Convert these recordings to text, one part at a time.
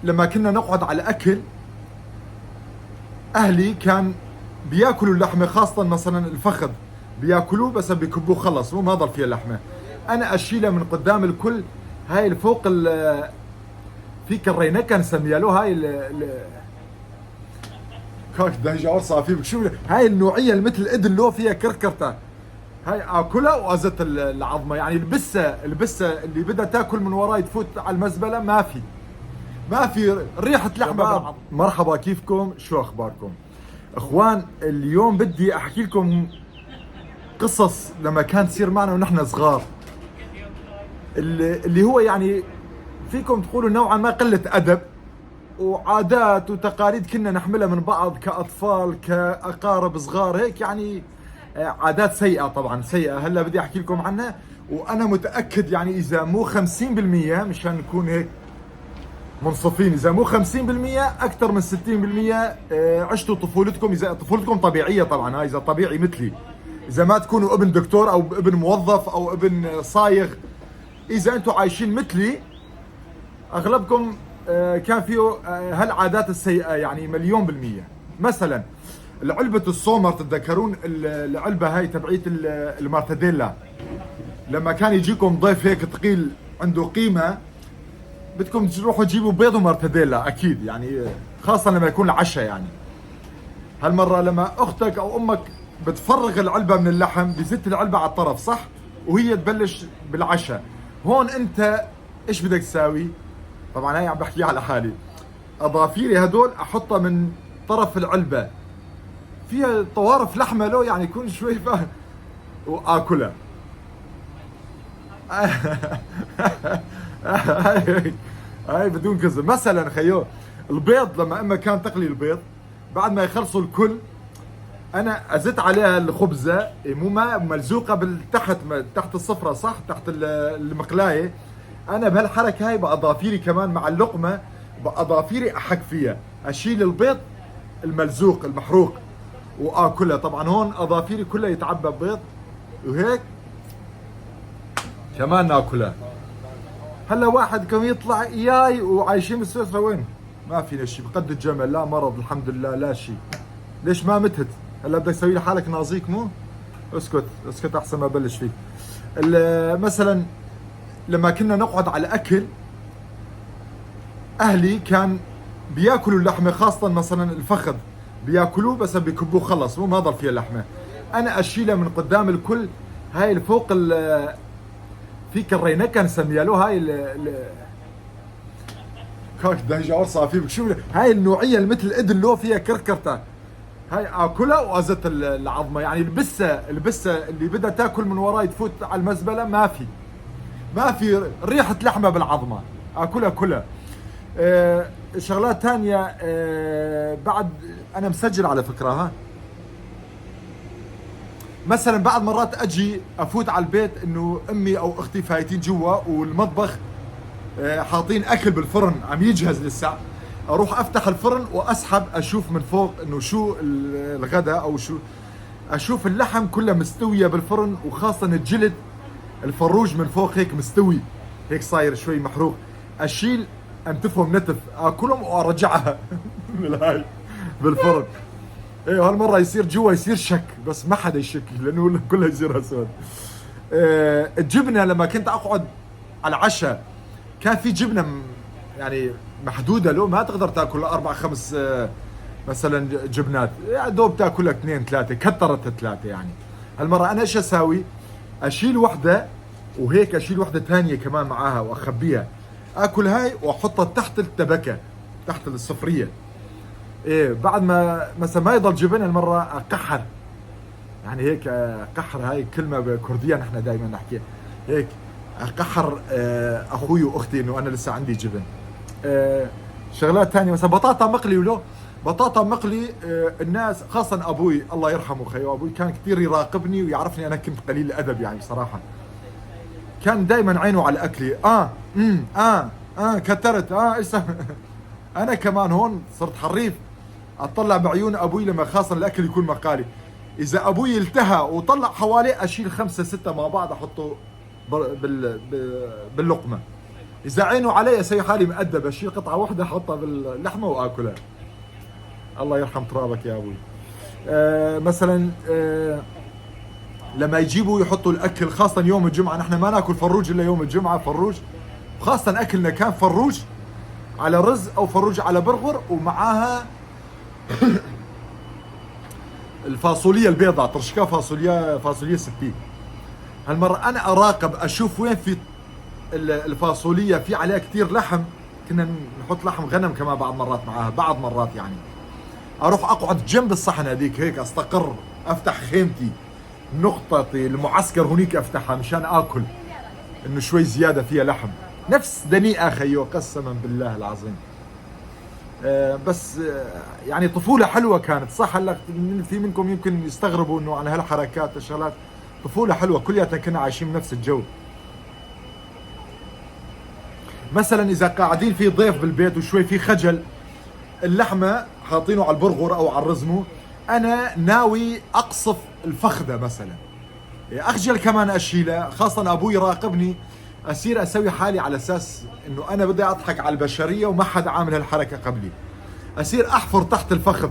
لما كنا نقعد على الاكل، اهلي كان بياكلوا اللحمه، خاصه مثلا الفخذ بياكلوه بس بيكبوه خلص، مو ما ضل فيها اللحمه. انا اشيلها من قدام الكل، هاي اللي فوق في كرينكه نسميها له، هاي كاك دهجة صافي شو هاي النوعيه اللي مثل الاذن له فيها كركرته، هاي اكلها وازت العظمه. يعني البسه اللي بدها تاكل من وراي تفوت على المزبله، ما في ريحه لحمه بالعظم. مرحبا، كيفكم؟ شو اخباركم اخوان؟ اليوم بدي احكي لكم قصص لما كان تصير معنا ونحن صغار، اللي هو يعني فيكم تقولوا نوعا ما قلة أدب وعادات وتقاليد كنا نحملها من بعض كأطفال كأقارب صغار هيك، يعني عادات سيئة، طبعا سيئة. هلا بدي أحكي لكم عنها، وأنا متأكد يعني إذا مو 50% مشان نكون هيك منصفين، إذا مو 50% أكثر من 60% عشتوا طفولتكم، إذا طفولتكم طبيعية طبعا، هاي إذا طبيعي مثلي، إذا ما تكونوا ابن دكتور أو ابن موظف أو ابن صايغ، إذا أنتم عايشين مثلي اغلبكم كان فيه هالعادات السيئة، يعني 1,000,000%. مثلا العلبة السومر، تتذكرون العلبة هاي تبعيت المارتديلا؟ لما كان يجيكم ضيف هيك ثقيل عنده قيمة، بدكم تروحوا تجيبوا بيض ومارتديلا اكيد، يعني خاصة لما يكون العشاء. يعني هالمرة لما اختك او امك بتفرغ العلبة من اللحم، بزت العلبة على الطرف، صح؟ وهي تبلش بالعشاء. هون انت ايش بدك تساوي؟ طبعا هاي عم بحكي على حالي. اظافيري هدول احطها من طرف العلبة، فيها طوارف لحمة له، يعني يكون شوي فاهم، واكلها. هاي هاي بدون كذب. مثلا خيو البيض، لما اما كان تقلي البيض بعد ما يخلصوا الكل، انا ازت عليها الخبزه، مو ما ملزوقه بالتحت، تحت الصفرة، صح؟ تحت المقلايه. انا بهالحركه هاي باظافيري كمان مع اللقمه، باظافيري احك فيها، اشيل البيض الملزوق المحروق واكلها. طبعا هون اظافيري كلها يتعبى بيض، وهيك كمان ناكلها. هلا واحد كم يطلع اياي وعايشين بسويسرا، وين ما فينا شيء، بقد الجمل، لا مرض الحمد لله، لا شيء. ليش ما متت؟ هلا بدك تسوي لي حالك نازيك؟ مو اسكت اسكت احسن ما ابلش فيك. مثلا لما كنا نقعد على الاكل، اهلي كان بياكلوا اللحمه، خاصه مثلا الفخذ بياكلوه بس بيكبوه خلص، مو ما ضل فيها اللحمه. انا اشيلها من قدام الكل، هاي اللي فوق في كرينكه نسميها له، هاي كاك دهجة صافي شو هاي النوعيه اللي مثل الاذن له فيها كركرته، هاي اكلها وازت العظمه. يعني البسه اللي بدها تاكل من وراي تفوت على المزبله، ما في ريحه لحمه بالعظمه، اكلها كلها. شغلات ثانيه بعد انا مسجل على فكره، ها. مثلا بعض مرات اجي افوت على البيت انه امي او اختي فايتين جوا والمطبخ حاطين اكل بالفرن عم يجهز لسه، اروح افتح الفرن واسحب اشوف من فوق انه شو الغداء او شو، اشوف اللحم كله مستويه بالفرن، وخاصه الجلد الفروج من فوق هيك مستوي، هيك صاير شوي محروق. اشيل انتفهم نتف، اكلهم وارجعها بالهاي بالفرن. ايه هالمره يصير جوا يصير شك، بس ما حدا يشك لانه كله يصير اسود. الجبنه لما كنت اقعد على العشاء، كان في جبنه يعني محدوده له، ما تقدر تاكل 4 5 مثلا جبنات، يا دوب تاكل لك 2 3، كثرت 3 يعني. هالمره انا ايش اساوي؟ اشيل وحده وهيك اشيل وحده ثانيه كمان معاها واخبيها، اكل هاي واحطها تحت التبكه، تحت الصفريه. ايه بعد ما مثلا ما يضل جبن، المره اقحر، يعني هيك اقحر، هاي كلمه كرديه نحن دائما نحكيها هيك، اقحر اخوي واختي انه انا لسه عندي جبن. شغلات ثانيه مثلا بطاطا مقلي، ولو بطاطا مقلي الناس خاصه ابوي الله يرحمه، خيو ابوي كان كثير يراقبني ويعرفني انا كنت قليل الادب يعني بصراحه، كان دائما عينه على اكلي. كترت ايش انا كمان هون صرت حريف، اطلع بعيون ابوي لما خاصه الاكل يكون مقالي، اذا ابوي التهى وطلع حواليه اشيل 5 6 مع بعض احطه باللقمه، اذا عينوا علي اسوي حالي مؤدب، اشيل قطعه واحده احطها باللحمه واكلها. الله يرحم ترابك يا ابوي. مثلا لما يجيبوا يحطوا الاكل خاصه يوم الجمعه، نحن ما ناكل فروج الا يوم الجمعه، فروج خاصه اكلنا كان فروج على رز او فروج على برغر ومعاها الفاصوليا البيضاء، ترشكاه فاصوليا ستين. هالمره انا اراقب اشوف وين في الفاصوليا في عليها كثير لحم، كنا نحط لحم غنم كمان بعض مرات معاها، بعض مرات يعني اروح اقعد جنب الصحن هذيك هيك استقر، افتح خيمتي نقطتي المعسكر هنيك افتحها مشان اكل انه شوي زياده فيها لحم، نفس دنيئه خيو قسما بالله العظيم. بس يعني طفوله حلوه كانت صح. هلا في منكم يمكن يستغربوا انه عن هالحركات الشغلات، طفوله حلوه كلياتنا كنا عايشين بنفس الجو. مثلا اذا قاعدين في ضيف بالبيت وشوي في خجل، اللحمه حاطينه على البرغر او على الرزمو، انا ناوي اقصف الفخذه مثلا، اخجل كمان اشيلها، خاصه ابوي يراقبني، اصير اسوي حالي على اساس انه انا بدي اضحك على البشريه وما حدا عامل هالحركه قبلي، اصير احفر تحت الفخذ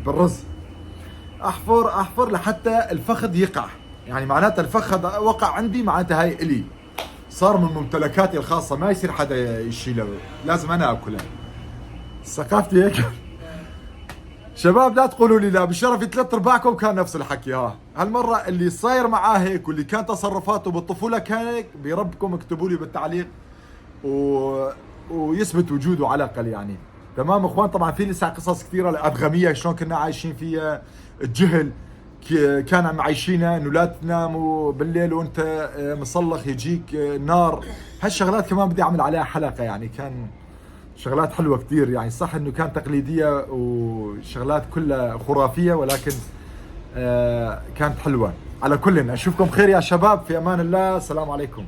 بالرز، احفر لحتى الفخذ يقع، يعني معناتها الفخذ وقع عندي معناتها هاي الي، صار من ممتلكاتي الخاصه، ما يصير حدا يشيلها، لازم انا اكلها. ثقافتي هيك. شباب لا تقولوا لي لا، بشرفي 3/4 كان نفس الحكي. هالمره اللي صاير معاه هيك واللي كان تصرفاته بالطفوله كان هيك، بربكم اكتبوا لي بالتعليق ويثبت وجوده على الاقل يعني. تمام اخوان. طبعا في لسه قصص كثيره الادغميه شلون كنا عايشين فيها، الجهل كان معيشينا انه لا تناموا بالليل وانت مصلخ يجيك نار، هالشغلات كمان بدي اعمل عليها حلقه يعني، كان شغلات حلوه كثير يعني. صح انه كان تقليديه وشغلات كلها خرافيه، ولكن كانت حلوه. على كل اشوفكم خير يا شباب، في امان الله، السلام عليكم.